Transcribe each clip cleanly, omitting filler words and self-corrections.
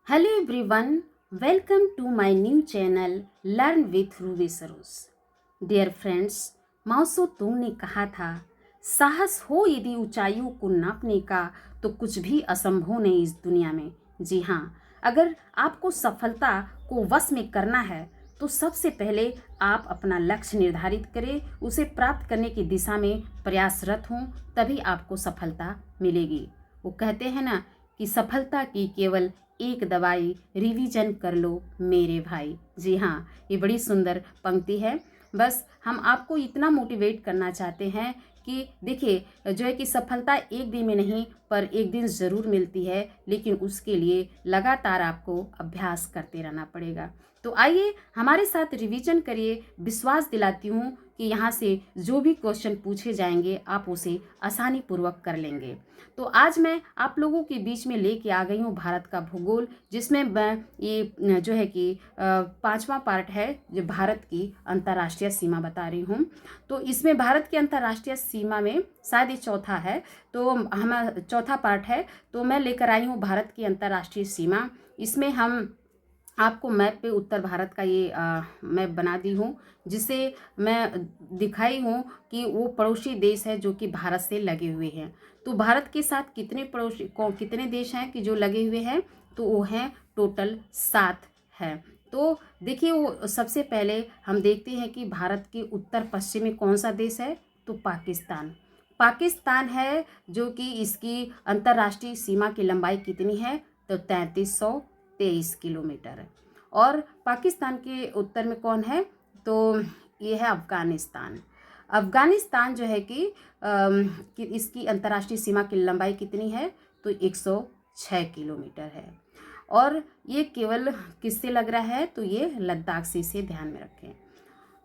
Hello everyone, welcome to my new channel Learn with Ruby Saros. Dear friends, माओ तुंग ने कहा था, साहस हो यदि ऊंचाइयों को नापने का तो कुछ भी असंभव नहीं इस दुनिया में। जी हाँ, अगर आपको सफलता को वश में करना है तो सबसे पहले आप अपना लक्ष्य निर्धारित करें, उसे प्राप्त करने की दिशा में प्रयासरत हों, तभी आपको सफलता मिलेगी। वो कहते हैं ना कि सफलता की केवल एक दवाई, रिवीजन कर लो मेरे भाई। जी हाँ, ये बड़ी सुंदर पंक्ति है। बस हम आपको इतना मोटिवेट करना चाहते हैं कि देखिए जो है कि सफलता एक दिन में नहीं पर एक दिन ज़रूर मिलती है, लेकिन उसके लिए लगातार आपको अभ्यास करते रहना पड़ेगा। तो आइए हमारे साथ रिवीजन करिए। विश्वास दिलाती हूँ कि यहाँ से जो भी क्वेश्चन पूछे जाएंगे आप उसे आसानी पूर्वक कर लेंगे। तो आज मैं आप लोगों के बीच में लेके आ गई हूँ भारत का भूगोल, जिसमें मैं ये जो है कि पांचवा पार्ट है जो भारत की अंतर्राष्ट्रीय सीमा बता रही हूँ। तो इसमें भारत की अंतर्राष्ट्रीय सीमा में शायद ये चौथा है, तो हम चौथा पार्ट है। तो मैं लेकर आई हूँ भारत की अंतर्राष्ट्रीय सीमा। इसमें हम आपको मैप पे उत्तर भारत का ये मैप बना दी हूँ, जिसे मैं दिखाई हूँ कि वो पड़ोसी देश है जो कि भारत से लगे हुए हैं। तो भारत के साथ कितने देश हैं कि जो लगे हुए हैं, तो वो हैं टोटल 7 है। तो देखिए वो सबसे पहले हम देखते हैं कि भारत के उत्तर पश्चिम में कौन सा देश है, तो पाकिस्तान है, जो कि इसकी अंतर्राष्ट्रीय सीमा की लंबाई कितनी है, तो 3323 किलोमीटर है। और पाकिस्तान के उत्तर में कौन है, तो ये है अफ़गानिस्तान जो है कि इसकी अंतर्राष्ट्रीय सीमा की लंबाई कितनी है, तो 106 किलोमीटर है। और ये केवल किससे लग रहा है, तो ये लद्दाख से, इसे ध्यान में रखें।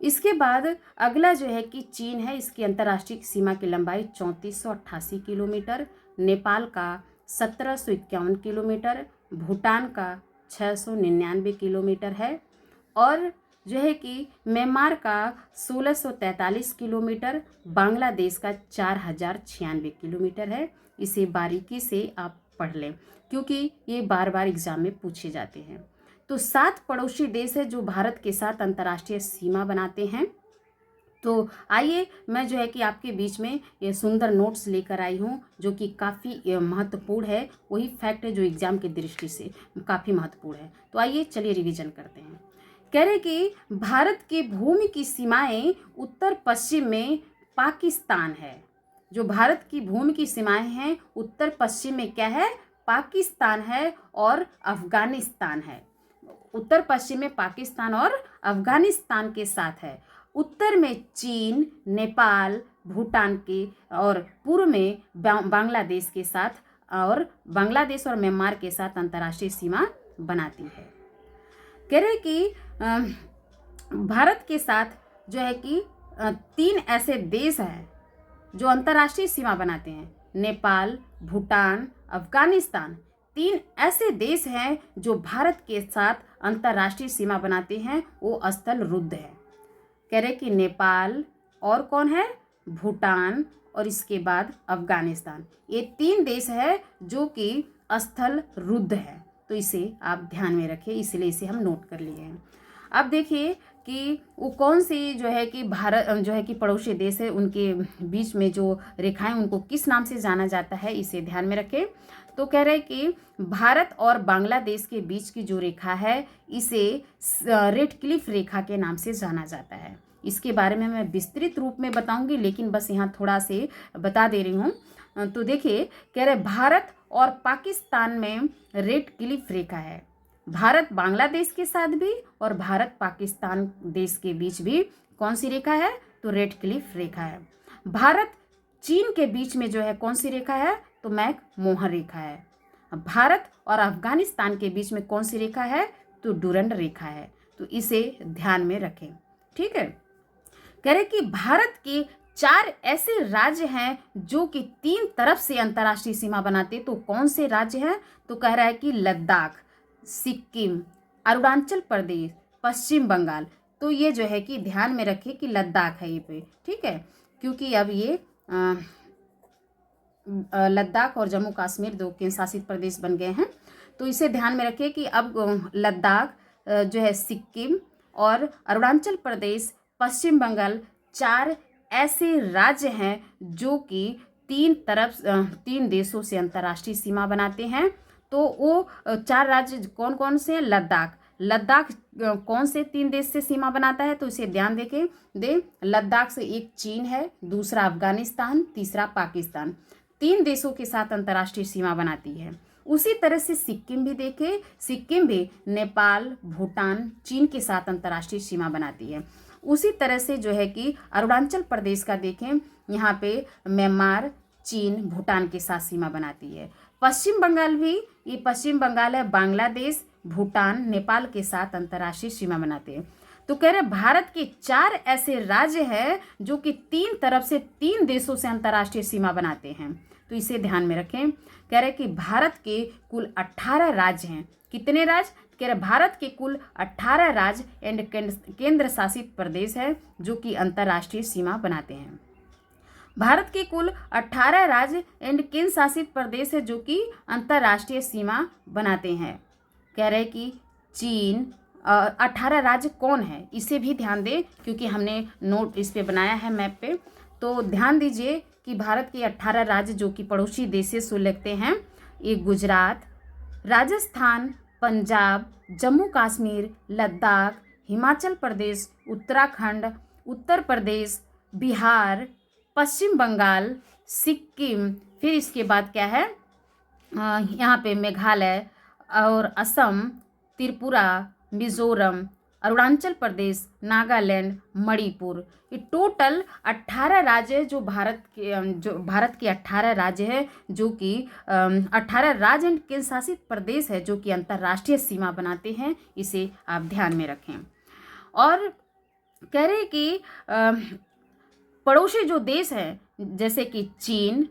इसके बाद अगला जो है कि चीन है, इसकी अंतर्राष्ट्रीय सीमा की लंबाई 3488 किलोमीटर, नेपाल का 1751 किलोमीटर, भूटान का 699 किलोमीटर है, और जो है कि म्यांमार का 1643 किलोमीटर, बांग्लादेश का 4096 किलोमीटर है। इसे बारीकी से आप पढ़ लें क्योंकि ये बार बार एग्जाम में पूछे जाते हैं। तो 7 पड़ोसी देश है जो भारत के साथ अंतर्राष्ट्रीय सीमा बनाते हैं। तो आइए मैं जो है कि आपके बीच में ये सुंदर नोट्स लेकर आई हूँ, जो कि काफ़ी महत्वपूर्ण है। वही फैक्ट है जो एग्जाम की दृष्टि से काफ़ी महत्वपूर्ण है। तो आइए चलिए रिवीजन करते हैं। कह रहे कि भारत की भूमि की सीमाएं उत्तर पश्चिम में पाकिस्तान है। जो भारत की भूमि की सीमाएं हैं उत्तर पश्चिम में क्या है, पाकिस्तान है और अफगानिस्तान है। उत्तर पश्चिम में पाकिस्तान और अफगानिस्तान के साथ है। उत्तर में चीन, नेपाल, भूटान के, और पूर्व में बांग्लादेश के साथ, और बांग्लादेश और म्यांमार के साथ अंतर्राष्ट्रीय सीमा बनाती है। कह रहे कि भारत के साथ जो है कि 3 ऐसे देश हैं जो अंतर्राष्ट्रीय सीमा बनाते हैं। नेपाल, भूटान, अफगानिस्तान 3 ऐसे देश हैं जो भारत के साथ अंतर्राष्ट्रीय सीमा बनाते हैं। वो स्थल रुद्ध है। कह रहे कि नेपाल और कौन है, भूटान, और इसके बाद अफगानिस्तान। ये 3 देश है जो कि स्थल रुद्ध है। तो इसे आप ध्यान में रखें, इसलिए इसे हम नोट कर लिए हैं। अब देखिए कि वो कौन सी जो है कि भारत जो है कि पड़ोसी देश है, उनके बीच में जो रेखाएं उनको किस नाम से जाना जाता है, इसे ध्यान में रखें। तो कह रहे हैं कि भारत और बांग्लादेश के बीच की जो रेखा है इसे रेड क्लिफ रेखा के नाम से जाना जाता है। इसके बारे में मैं विस्तृत रूप में बताऊंगी, लेकिन बस यहाँ थोड़ा से बता दे रही हूँ। तो देखिए कह रहे भारत और पाकिस्तान में रेड क्लिफ रेखा है। भारत बांग्लादेश के साथ भी और भारत पाकिस्तान देश के बीच भी कौन सी रेखा है, तो रेड क्लिफ रेखा है। भारत चीन के बीच में जो है कौन सी रेखा है, तो मैक मोहर रेखा है। भारत और अफगानिस्तान के बीच में कौन सी रेखा है, तो डुरंड रेखा है। तो इसे ध्यान में रखें, ठीक है। कह रहे कि भारत के 4 ऐसे राज्य हैं जो कि 3 तरफ से अंतर्राष्ट्रीय सीमा बनाते। तो कौन से राज्य हैं, तो कह रहा है कि लद्दाख, सिक्किम, अरुणाचल प्रदेश, पश्चिम बंगाल। तो ये जो है कि ध्यान में रखिए कि लद्दाख है ये पे, ठीक है, क्योंकि अब ये लद्दाख और जम्मू कश्मीर 2 केंद्र शासित प्रदेश बन गए हैं। तो इसे ध्यान में रखिए कि अब लद्दाख जो है सिक्किम और अरुणाचल प्रदेश, पश्चिम बंगाल, 4 ऐसे राज्य हैं जो कि 3 देशों से अंतर्राष्ट्रीय सीमा बनाते हैं। तो वो 4 राज्य कौन कौन से हैं? लद्दाख। लद्दाख कौन से 3 देश से सीमा बनाता है? तो इसे ध्यान दे लद्दाख से एक चीन है, दूसरा अफगानिस्तान, तीसरा पाकिस्तान। 3 देशों के साथ अंतर्राष्ट्रीय सीमा बनाती है। उसी तरह से सिक्किम भी देखें, सिक्किम भी नेपाल, भूटान, चीन के साथ अंतर्राष्ट्रीय सीमा बनाती है। उसी तरह से जो है कि अरुणाचल प्रदेश का देखें, यहाँ पे म्यांमार, चीन, भूटान के साथ सीमा बनाती है। पश्चिम बंगाल भी, ये पश्चिम बंगाल है, बांग्लादेश, भूटान, नेपाल के साथ अंतर्राष्ट्रीय सीमा बनाते हैं। तो कह रहे भारत के 4 ऐसे राज्य हैं जो कि 3 तरफ से 3 देशों से अंतर्राष्ट्रीय सीमा बनाते हैं। तो इसे ध्यान में रखें। कह रहे कि भारत के कुल 18 राज्य हैं। कितने राज्य? कह रहे भारत के कुल 18 राज्य एंड केंद्र शासित प्रदेश है जो कि अंतर्राष्ट्रीय सीमा बनाते हैं। भारत के कुल 18 राज्य एंड केंद्र शासित प्रदेश है जो कि अंतर्राष्ट्रीय सीमा बनाते हैं। कह रहे कि चीन 18 राज्य कौन है, इसे भी ध्यान दें क्योंकि हमने नोट इस पे बनाया है मैप पे। तो ध्यान दीजिए कि भारत के 18 राज्य जो कि पड़ोसी देशों से लगते हैं, ये गुजरात, राजस्थान, पंजाब, जम्मू कश्मीर, लद्दाख, हिमाचल प्रदेश, उत्तराखंड, उत्तर प्रदेश, बिहार, पश्चिम बंगाल, सिक्किम, फिर इसके बाद क्या है यहाँ पे मेघालय और असम, त्रिपुरा, मिजोरम, अरुणाचल प्रदेश, नागालैंड, मणिपुर। ये टोटल 18 राज्य है जो भारत के 18 राज्य है जो कि 18 राज्य एंड केंद्र शासित प्रदेश है जो कि अंतर्राष्ट्रीय सीमा बनाते हैं। इसे आप ध्यान में रखें। और कह रहे कि पड़ोसी जो देश हैं जैसे कि चीन,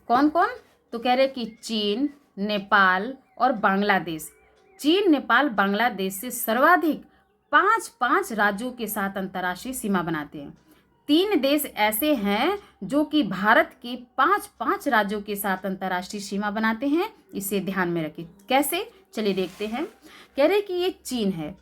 कौन कौन? तो कह रहे कि चीन, नेपाल और बांग्लादेश। चीन, नेपाल, बांग्लादेश से सर्वाधिक 5 राज्यों के साथ अंतर्राष्ट्रीय सीमा बनाते हैं। 3 देश ऐसे हैं जो कि भारत के 5 राज्यों के साथ अंतर्राष्ट्रीय सीमा बनाते हैं। इसे ध्यान में रखें। कैसे? चलिए देखते हैं। कह रहे कि ये चीन है।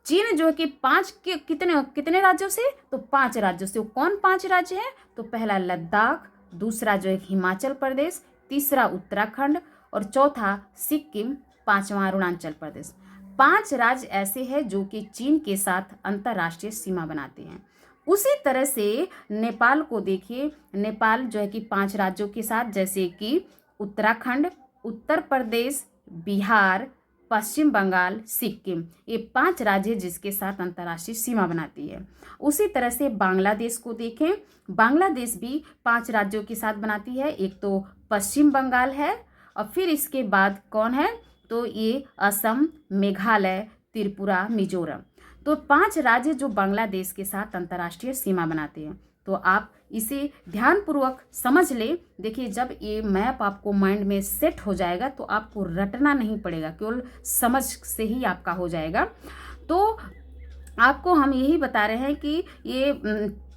चीन जो है कि 5 के कितने राज्यों से? तो 5 राज्यों से। कौन 5 राज्य हैं? तो पहला लद्दाख, दूसरा जो है हिमाचल प्रदेश, तीसरा उत्तराखंड और चौथा सिक्किम, 5वां अरुणाचल प्रदेश। 5 राज्य ऐसे हैं जो कि चीन के साथ अंतर्राष्ट्रीय सीमा बनाते हैं। उसी तरह से नेपाल को देखिए। नेपाल जो है कि 5 राज्यों के साथ जैसे कि उत्तराखंड, उत्तर प्रदेश, बिहार, पश्चिम बंगाल, सिक्किम, ये 5 राज्य जिसके साथ अंतर्राष्ट्रीय सीमा बनाती है। उसी तरह से बांग्लादेश को देखें। बांग्लादेश भी 5 राज्यों के साथ बनाती है। एक तो पश्चिम बंगाल है और फिर इसके बाद कौन है? तो ये असम, मेघालय, त्रिपुरा, मिजोरम। तो 5 राज्य जो बांग्लादेश के साथ अंतर्राष्ट्रीय सीमा बनाते हैं। तो आप इसे ध्यानपूर्वक समझ ले। देखिए जब ये मैप आपको माइंड में सेट हो जाएगा तो आपको रटना नहीं पड़ेगा, केवल समझ से ही आपका हो जाएगा। तो आपको हम यही बता रहे हैं कि ये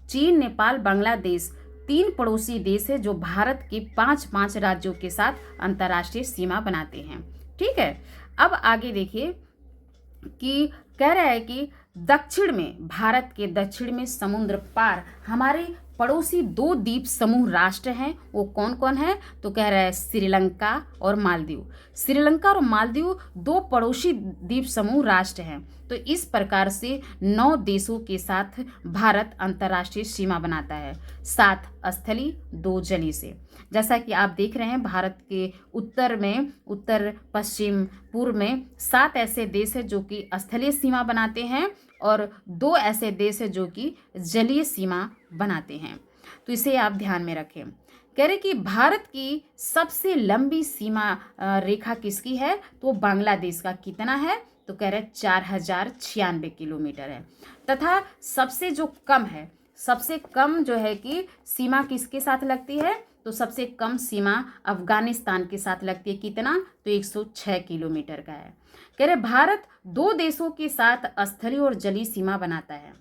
चीन, नेपाल, बांग्लादेश 3 पड़ोसी देश है जो भारत के 5 राज्यों के साथ अंतर्राष्ट्रीय सीमा बनाते हैं। ठीक है। अब आगे देखिए कि कह रहा है कि दक्षिण में, भारत के दक्षिण में समुद्र पार हमारे पड़ोसी 2 द्वीप समूह राष्ट्र हैं। वो कौन कौन है? तो कह रहा है श्रीलंका और मालदीव। श्रीलंका और मालदीव 2 पड़ोसी द्वीप समूह राष्ट्र हैं। तो इस प्रकार से 9 देशों के साथ भारत अंतर्राष्ट्रीय सीमा बनाता है, 7 स्थलीय, 2 जलीय से। जैसा कि आप देख रहे हैं भारत के उत्तर में, उत्तर, पश्चिम, पूर्व में 7 ऐसे देश हैं जो कि स्थलीय सीमा बनाते हैं और 2 ऐसे देश हैं जो कि जलीय सीमा बनाते हैं। तो इसे आप ध्यान में रखें। कह रहे कि भारत की सबसे लंबी सीमा रेखा किसकी है? तो बांग्लादेश का। कितना है? तो कह रहे 4096 किलोमीटर है। तथा सबसे जो कम है, सबसे कम जो है कि सीमा किसके साथ लगती है? तो सबसे कम सीमा अफगानिस्तान के साथ लगती है। कितना? तो 106 किलोमीटर का है। कह रहे भारत 2 देशों के साथ स्थलीय और जलीय सीमा बनाता है।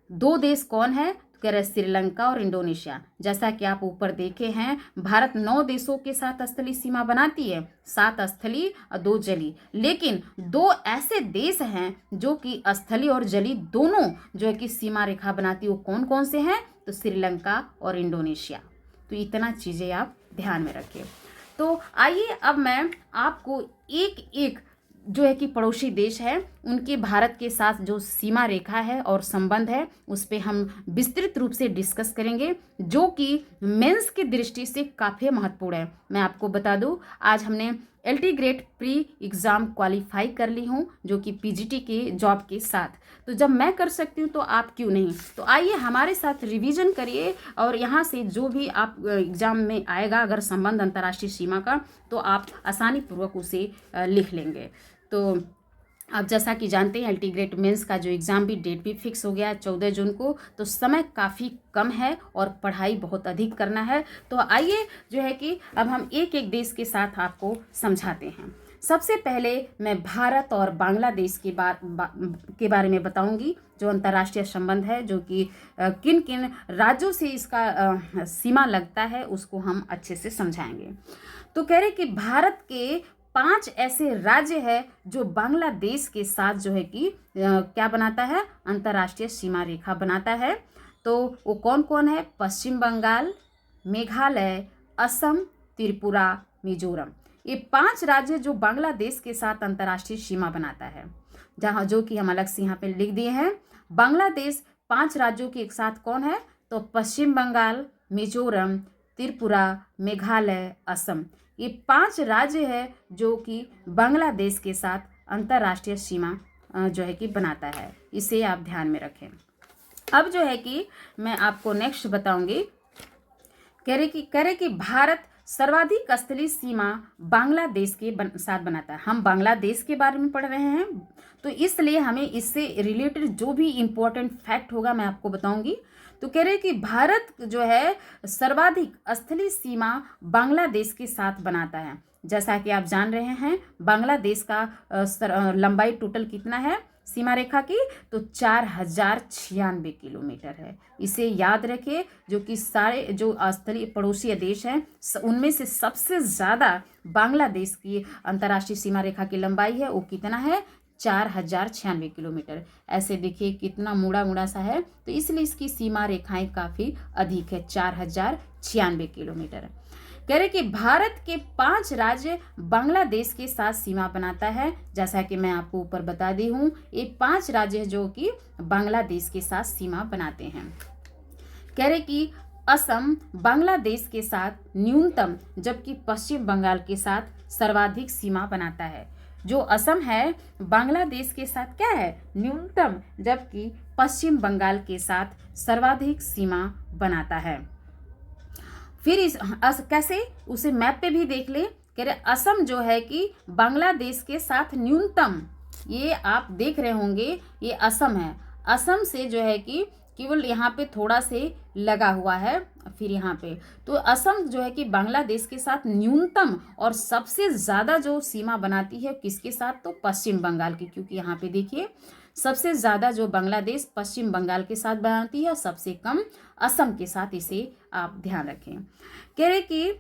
2 देश कौन है? कह रहे श्रीलंका और इंडोनेशिया। जैसा कि आप ऊपर देखे हैं, भारत 9 देशों के साथ स्थलीय सीमा बनाती है, 7 स्थलीय और 2 जलीय। लेकिन 2 ऐसे देश हैं जो कि स्थलीय और जलीय दोनों जो है कि सीमा रेखा बनाती है। वो कौन कौन से हैं? तो श्रीलंका और इंडोनेशिया। तो इतना चीज़ें आप ध्यान में रखें। तो आइए अब मैं आपको एक एक जो है कि पड़ोसी देश है उनके भारत के साथ जो सीमा रेखा है और संबंध है उस पर हम विस्तृत रूप से डिस्कस करेंगे, जो कि मेंस की दृष्टि से काफ़ी महत्वपूर्ण है। मैं आपको बता दूं, आज हमने LT grade pre exam qualify कर ली हूँ, जो कि PGT के जॉब के साथ। तो जब मैं कर सकती हूँ तो आप क्यों नहीं? तो आइए हमारे साथ रिवीजन करिए और यहाँ से जो भी आप एग्ज़ाम में आएगा अगर संबंध अंतर्राष्ट्रीय सीमा का, तो आप आसानी पूर्वक उसे लिख लेंगे। तो अब जैसा कि जानते हैं LT ग्रेड मेंस का जो एग्ज़ाम भी डेट भी फिक्स हो गया है 14 जून को। तो समय काफ़ी कम है और पढ़ाई बहुत अधिक करना है। तो आइए जो है कि अब हम एक एक देश के साथ आपको समझाते हैं। सबसे पहले मैं भारत और बांग्लादेश के बारे में बताऊंगी, जो अंतर्राष्ट्रीय संबंध है, जो कि किन किन राज्यों से इसका सीमा लगता है उसको हम अच्छे से समझाएंगे। तो कह रहे कि भारत के 5 ऐसे राज्य है जो बांग्लादेश के साथ जो है कि क्या बनाता है? अंतर्राष्ट्रीय सीमा रेखा बनाता है। तो वो कौन कौन है? पश्चिम बंगाल, मेघालय, असम, त्रिपुरा, मिजोरम। ये 5 राज्य जो बांग्लादेश के साथ अंतर्राष्ट्रीय सीमा बनाता है, जहाँ जो कि हम अलग से यहाँ पे लिख दिए हैं। बांग्लादेश 5 राज्यों के एक साथ कौन है? तो पश्चिम बंगाल, मिजोरम, त्रिपुरा, मेघालय, असम। ये 5 राज्य है जो कि बांग्लादेश के साथ अंतर्राष्ट्रीय सीमा जो है कि बनाता है। इसे आप ध्यान में रखें। अब जो है कि मैं आपको नेक्स्ट बताऊंगी। कह रहे कि भारत सर्वाधिक स्थलीय सीमा बांग्लादेश के साथ बनाता है। हम बांग्लादेश के बारे में पढ़ रहे हैं, तो इसलिए हमें इससे रिलेटेड जो भी इम्पोर्टेंट फैक्ट होगा मैं आपको बताऊंगी। तो कह रहे कि भारत जो है सर्वाधिक स्थलीय सीमा बांग्लादेश के साथ बनाता है। जैसा कि आप जान रहे हैं, बांग्लादेश का लंबाई टोटल कितना है सीमा रेखा की? तो 4096 किलोमीटर है। इसे याद रखिए, जो कि सारे जो स्थलीय पड़ोसी देश हैं उनमें से सबसे ज़्यादा बांग्लादेश की अंतर्राष्ट्रीय सीमा रेखा की लंबाई है। वो कितना है? 4096 किलोमीटर। ऐसे देखिए कितना मुड़ा मुड़ा सा है, तो इसलिए इसकी सीमा रेखाएं काफ़ी अधिक है, 4096 किलोमीटर। कह रहे कि भारत के 5 राज्य बांग्लादेश के साथ सीमा बनाता है। जैसा कि मैं आपको ऊपर बता दी हूँ, ये 5 राज्य जो कि बांग्लादेश के साथ सीमा बनाते हैं। कह रहे कि असम बांग्लादेश के साथ न्यूनतम, जबकि पश्चिम बंगाल के साथ सर्वाधिक सीमा बनाता है। जो असम है बांग्लादेश के साथ क्या है? न्यूनतम, जबकि पश्चिम बंगाल के साथ सर्वाधिक सीमा बनाता है। फिर कैसे उसे मैप पे भी देख ले। कह रहे असम जो है कि बांग्लादेश के साथ न्यूनतम, ये आप देख रहे होंगे, ये असम है। असम से जो है कि केवल यहाँ पे थोड़ा से लगा हुआ है, फिर यहाँ पे तो असम जो है कि बांग्लादेश के साथ न्यूनतम और सबसे ज़्यादा जो सीमा बनाती है किसके साथ? तो पश्चिम बंगाल की, क्योंकि यहाँ पे देखिए सबसे ज़्यादा जो बांग्लादेश पश्चिम बंगाल के साथ बनाती है और सबसे कम असम के साथ। इसे आप ध्यान रखें। कह रहे कि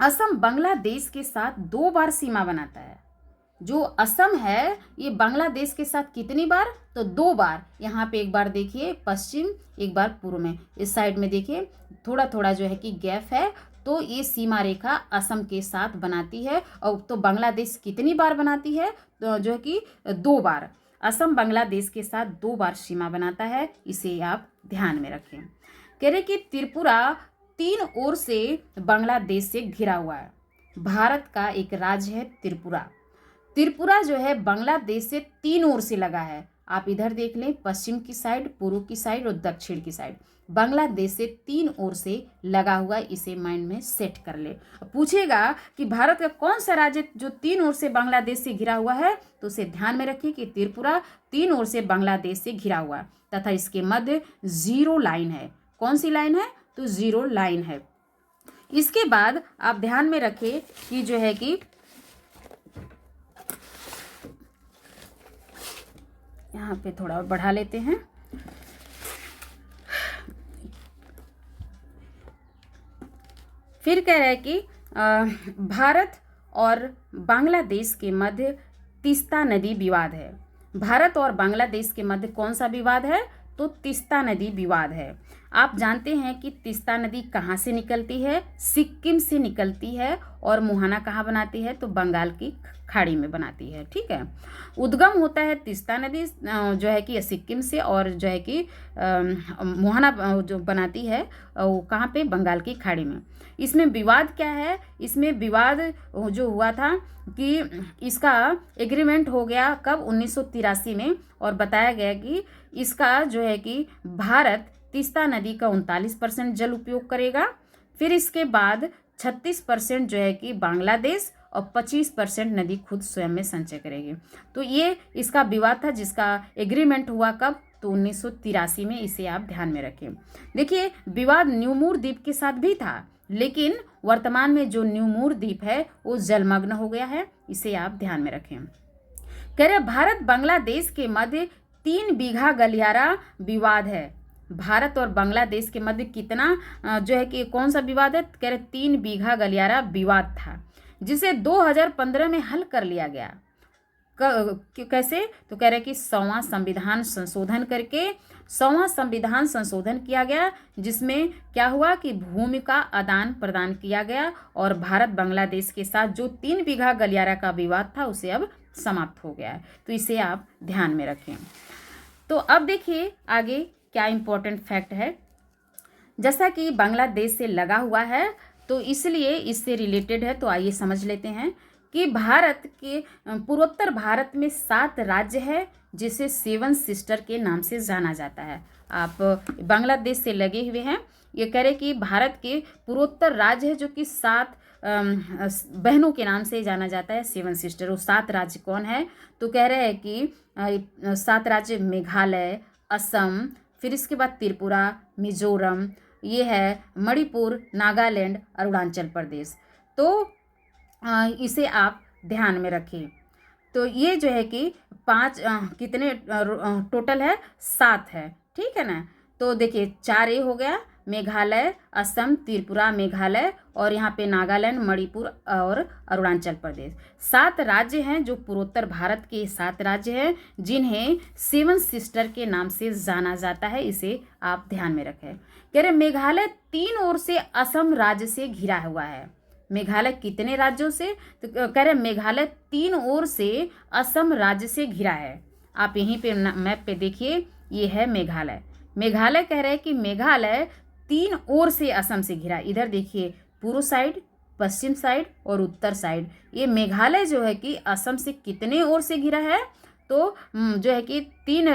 असम बांग्लादेश के साथ 2 बार सीमा बनाता है। जो असम है ये बांग्लादेश के साथ कितनी बार? तो 2 बार। यहाँ पे एक बार देखिए पश्चिम, एक बार पूर्व में। इस साइड में देखिए थोड़ा थोड़ा जो है कि गैप है, तो ये सीमा रेखा असम के साथ बनाती है। और तो बांग्लादेश कितनी बार बनाती है? तो जो है कि 2 बार। असम बांग्लादेश के साथ 2 बार सीमा बनाता है, इसे आप ध्यान में रखें। कह रहे कि त्रिपुरा 3 ओर से बांग्लादेश से घिरा हुआ है। भारत का एक राज्य है त्रिपुरा। त्रिपुरा जो है बांग्लादेश से 3 ओर से लगा है। आप इधर देख लें, पश्चिम की साइड, पूर्व की साइड और दक्षिण की साइड, बांग्लादेश से 3 ओर से लगा हुआ है। इसे माइंड में सेट कर ले। पूछेगा कि भारत का कौन सा राज्य जो 3 ओर से बांग्लादेश से घिरा हुआ है, तो उसे ध्यान में रखिए कि त्रिपुरा 3 ओर से बांग्लादेश से घिरा हुआ है तथा इसके मध्य 0 लाइन है। कौन सी लाइन है? तो 0 लाइन है। इसके बाद आप ध्यान में रखें कि जो है कि यहाँ पे थोड़ा बढ़ा लेते हैं। फिर कह रहा है कि भारत और बांग्लादेश के मध्य तीस्ता नदी विवाद है। भारत और बांग्लादेश के मध्य कौन सा विवाद है? तो तीस्ता नदी विवाद है। आप जानते हैं कि तीस्ता नदी कहाँ से निकलती है? सिक्किम से निकलती है और मुहाना कहाँ बनाती है? तो बंगाल की खाड़ी में बनाती है। ठीक है, उद्गम होता है तीस्ता नदी जो है कि सिक्किम से, और जो है कि मुहाना जो बनाती है वो कहाँ पे? बंगाल की खाड़ी में। इसमें विवाद क्या है? इसमें विवाद जो हुआ था कि इसका एग्रीमेंट हो गया कब? 1983 में, और बताया गया कि इसका जो है कि भारत तीस्ता नदी का 39% जल उपयोग करेगा। फिर इसके बाद 36% जो है कि बांग्लादेश और 25% नदी खुद स्वयं में संचय करेगी। तो ये इसका विवाद था जिसका एग्रीमेंट हुआ कब? तो 1983 में। इसे आप ध्यान में रखें। देखिए, विवाद न्यूमूर द्वीप के साथ भी था, लेकिन वर्तमान में जो न्यूमूर द्वीप है वो जलमग्न हो गया है। इसे आप ध्यान में रखें। कह रहे भारत बांग्लादेश के मध्य 3 बीघा गलियारा विवाद है। भारत और बांग्लादेश के मध्य कितना जो है कि कौन सा विवाद है? कह रहे 3 बीघा गलियारा विवाद था, जिसे 2015 में हल कर लिया गया। कैसे? तो कह रहे कि 100वां संविधान संशोधन करके 100वां संविधान संशोधन किया गया, जिसमें क्या हुआ कि भूमि का आदान प्रदान किया गया, और भारत बांग्लादेश के साथ जो 3 बीघा गलियारा का विवाद था उसे अब समाप्त हो गया है। तो इसे आप ध्यान में रखें। तो अब देखिए आगे क्या इंपॉर्टेंट फैक्ट है। जैसा कि बांग्लादेश से लगा हुआ है तो इसलिए इससे रिलेटेड है, तो आइए समझ लेते हैं कि भारत के पूर्वोत्तर भारत में 7 राज्य है जिसे 7 सिस्टर के नाम से जाना जाता है। आप बांग्लादेश से लगे हुए हैं, ये कह रहे कि भारत के पूर्वोत्तर राज्य है जो कि 7 बहनों के नाम से जाना जाता है, 7 सिस्टर। वो 7 राज्य कौन है? तो कह रहे हैं कि 7 राज्य मेघालय, असम, फिर इसके बाद त्रिपुरा, मिजोरम, ये है मणिपुर, नागालैंड, अरुणाचल प्रदेश। तो इसे आप ध्यान में रखें। तो ये जो है कि 5 कितने टोटल है? 7 है। ठीक है ना। तो देखिए 4 ये हो गया, मेघालय, असम, त्रिपुरा, मेघालय, और यहाँ पे नागालैंड, मणिपुर और अरुणाचल प्रदेश। 7 राज्य हैं जो पूर्वोत्तर भारत के 7 राज्य हैं जिन्हें 7 सिस्टर के नाम से जाना जाता है। इसे आप ध्यान में रखें। कह रहे मेघालय 3 ओर से असम राज्य से घिरा हुआ है। मेघालय कितने राज्यों से? तो कह रहे मेघालय 3 ओर से असम राज्य से घिरा है। आप यहीं पे मैप पे देखिए, ये है मेघालय। मेघालय कह रहे हैं कि मेघालय 3 ओर से असम से घिरा। इधर देखिए पूर्व साइड, पश्चिम साइड और उत्तर साइड। ये मेघालय जो है कि असम से कितने ओर से घिरा है? तो जो है कि 3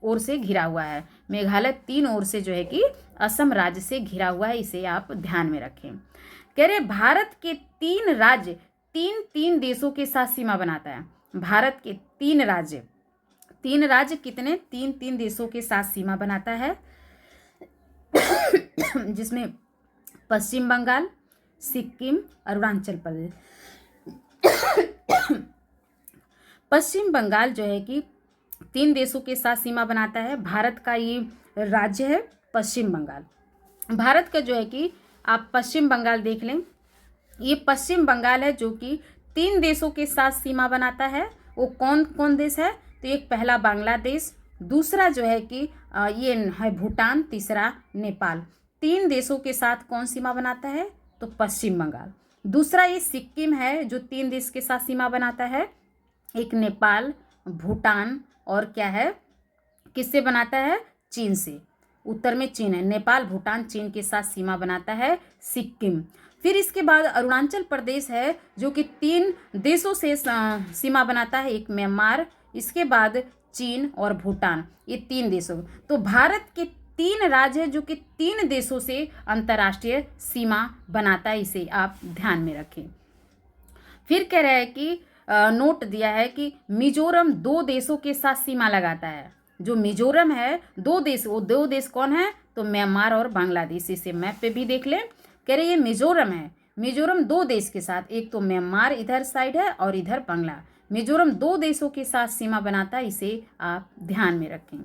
ओर से घिरा हुआ है। मेघालय 3 ओर से जो है कि असम राज्य से घिरा हुआ है। इसे आप ध्यान में रखें। कह रहे भारत के 3 राज्य 3 देशों के साथ सीमा बनाता है। भारत के 3 राज्य कितने? 3 देशों के साथ सीमा बनाता है जिसमें पश्चिम बंगाल, सिक्किम, अरुणाचल प्रदेश। पश्चिम बंगाल जो है कि 3 देशों के साथ सीमा बनाता है। भारत का ये राज्य है पश्चिम बंगाल। भारत का जो है कि आप पश्चिम बंगाल देख लें, ये पश्चिम बंगाल है जो कि 3 देशों के साथ सीमा बनाता है। वो कौन कौन देश है? तो एक पहला बांग्लादेश, दूसरा जो है कि ये है भूटान, तीसरा नेपाल। 3 देशों के साथ कौन सीमा बनाता है? तो पश्चिम बंगाल। दूसरा ये सिक्किम है जो 3 देश के साथ सीमा बनाता है, एक नेपाल, भूटान और क्या है, किससे बनाता है? चीन से। उत्तर में चीन है। नेपाल, भूटान, चीन के साथ सीमा बनाता है सिक्किम। फिर इसके बाद अरुणाचल प्रदेश है जो कि 3 देशों से सीमा बनाता है, एक म्यांमार, इसके बाद चीन और भूटान। ये 3 देशों। तो भारत के 3 राज्य है जो कि 3 देशों से अंतर्राष्ट्रीय सीमा बनाता है। इसे आप ध्यान में रखें। फिर कह रहा है कि नोट दिया है कि मिजोरम 2 देशों के साथ सीमा लगाता है। जो मिजोरम है 2 देश, वो 2 देश कौन है? तो म्यांमार और बांग्लादेश। इसे मैप पे भी देख लें। कह रहे ये मिजोरम है। मिजोरम 2 देश के साथ, एक तो म्यांमार इधर साइड है और इधर बांग्ला। मिजोरम 2 देशों के साथ सीमा बनाता है। इसे आप ध्यान में रखें।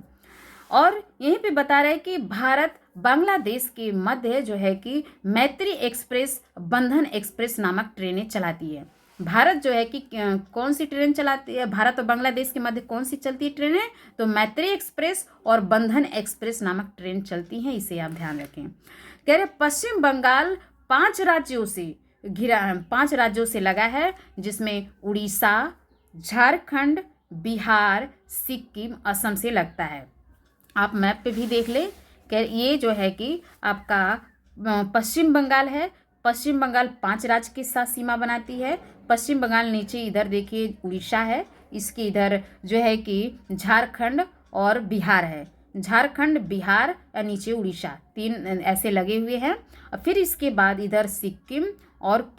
और यहीं पे बता रहे हैं कि भारत बांग्लादेश के मध्य जो है कि मैत्री एक्सप्रेस, बंधन एक्सप्रेस नामक ट्रेनें चलाती है। भारत जो है कि कौन सी ट्रेन चलाती है, भारत और बांग्लादेश के मध्य कौन सी चलती है ट्रेनें, तो मैत्री एक्सप्रेस और बंधन एक्सप्रेस नामक ट्रेन चलती हैं, इसे आप ध्यान रखें। कह रहे पश्चिम बंगाल 5 राज्यों से घिरा, 5 राज्यों से लगा है, जिसमें उड़ीसा, झारखंड, बिहार, सिक्किम, असम से लगता है। आप मैप पे भी देख लें कि ये जो है कि आपका पश्चिम बंगाल है। पश्चिम बंगाल 5 राज्य के साथ सीमा बनाती है। पश्चिम बंगाल नीचे इधर देखिए उड़ीसा है, इसके इधर जो है कि झारखंड और बिहार है। झारखंड, बिहार और नीचे उड़ीसा, 3 ऐसे लगे हुए हैं। और फिर इसके बाद इधर सिक्किम और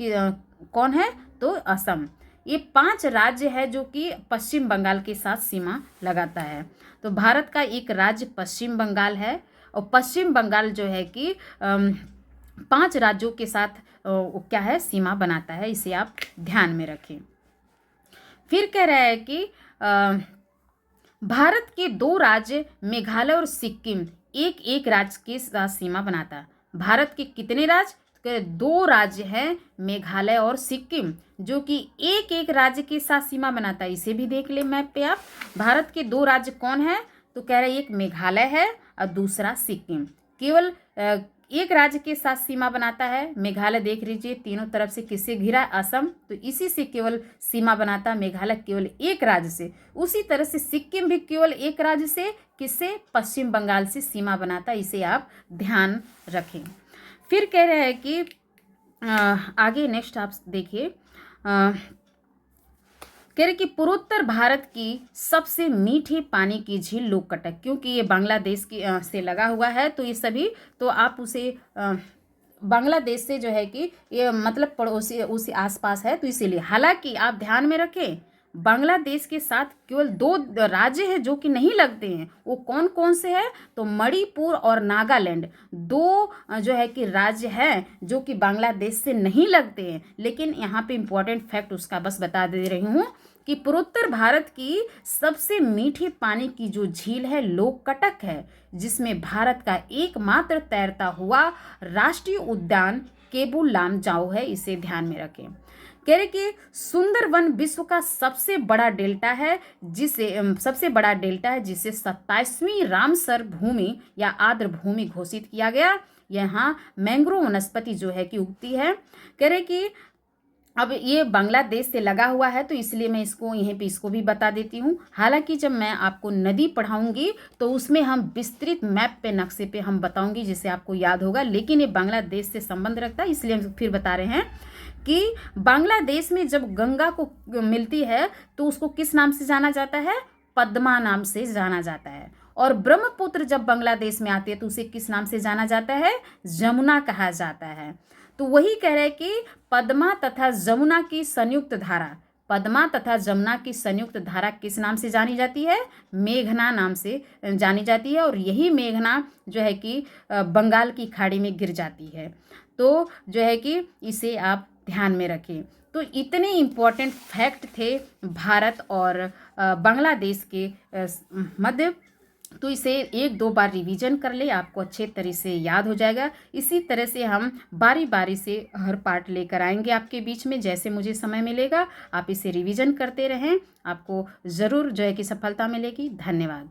कौन है, तो असम। ये 5 राज्य है जो कि पश्चिम बंगाल के साथ सीमा लगाता है। तो भारत का एक राज्य पश्चिम बंगाल है, और पश्चिम बंगाल जो है कि 5 राज्यों के साथ क्या है, सीमा बनाता है, इसे आप ध्यान में रखें। फिर कह रहा है कि भारत के 2 राज्य मेघालय और सिक्किम एक एक राज्य के साथ सीमा बनाता है। भारत के कितने राज्य, 2 राज्य हैं, मेघालय और सिक्किम, जो कि एक एक राज्य के साथ सीमा बनाता है। इसे भी देख ले मैप पे आप। भारत के 2 राज्य कौन है, तो कह रहे एक मेघालय है और दूसरा सिक्किम। केवल एक राज्य के साथ सीमा बनाता है। मेघालय देख लीजिए तीनों तरफ से किससे घिरा, असम, तो इसी से केवल सीमा बनाता है मेघालय, केवल एक राज्य से। उसी तरह से सिक्किम भी केवल एक राज्य से, किससे, पश्चिम बंगाल से सीमा बनाता है, इसे आप ध्यान रखें। फिर कह रहे हैं कि आगे नेक्स्ट आप देखिए, कह रहे कि पूर्वोत्तर भारत की सबसे मीठे पानी की झील लोककटक, क्योंकि ये बांग्लादेश की से लगा हुआ है, तो ये सभी, तो आप उसे बांग्लादेश से जो है कि ये मतलब पड़ोसी उसी आसपास है, तो इसीलिए। हालांकि आप ध्यान में रखें, बांग्लादेश के साथ केवल 2 राज्य हैं जो कि नहीं लगते हैं। वो कौन कौन से हैं, तो मणिपुर और नागालैंड, 2 जो है कि राज्य हैं जो कि बांग्लादेश से नहीं लगते हैं। लेकिन यहाँ पे इम्पोर्टेंट फैक्ट उसका बस बता दे रही हूँ कि पूर्वोत्तर भारत की सबसे मीठे पानी की जो झील है लोककटक है, जिसमें भारत का एकमात्र तैरता हुआ राष्ट्रीय उद्यान केबुल लामजाओ है, इसे ध्यान में रखें। कह रहे कि सुंदरवन विश्व का सबसे बड़ा डेल्टा है, जिसे 27वीं रामसर भूमि या आर्द्र भूमि घोषित किया गया। यहाँ मैंग्रोव वनस्पति जो है कि उगती है। कह रहे कि अब ये बांग्लादेश से लगा हुआ है, तो इसलिए मैं इसको यहीं पे इसको भी बता देती हूँ। हालांकि जब मैं आपको नदी पढ़ाऊंगी तो उसमें हम विस्तृत मैप पे, नक्शे पे हम बताऊंगी, जिससे आपको याद होगा। लेकिन ये बांग्लादेश से संबंध रखता है, इसलिए हम फिर बता रहे हैं कि बांग्लादेश में जब गंगा को मिलती है तो उसको किस नाम से जाना जाता है, पद्मा नाम से जाना जाता है। और ब्रह्मपुत्र जब बांग्लादेश में आती है तो उसे किस नाम से जाना जाता है, जमुना कहा जाता है। तो वही कह रहे हैं कि पद्मा तथा जमुना की संयुक्त धारा, पद्मा तथा जमुना की संयुक्त धारा किस नाम से जानी जाती है, मेघना नाम से जानी जाती है। और यही मेघना जो है कि बंगाल की खाड़ी में गिर जाती है। तो जो है कि इसे आप ध्यान में रखें। तो इतने इम्पोर्टेंट फैक्ट थे भारत और बांग्लादेश के मध्य। तो इसे 1-2 बार रिवीजन कर ले, आपको अच्छे तरह से याद हो जाएगा। इसी तरह से हम बारी बारी से हर पार्ट लेकर आएंगे आपके बीच में, जैसे मुझे समय मिलेगा। आप इसे रिवीजन करते रहें, आपको ज़रूर जो है कि सफलता मिलेगी। धन्यवाद।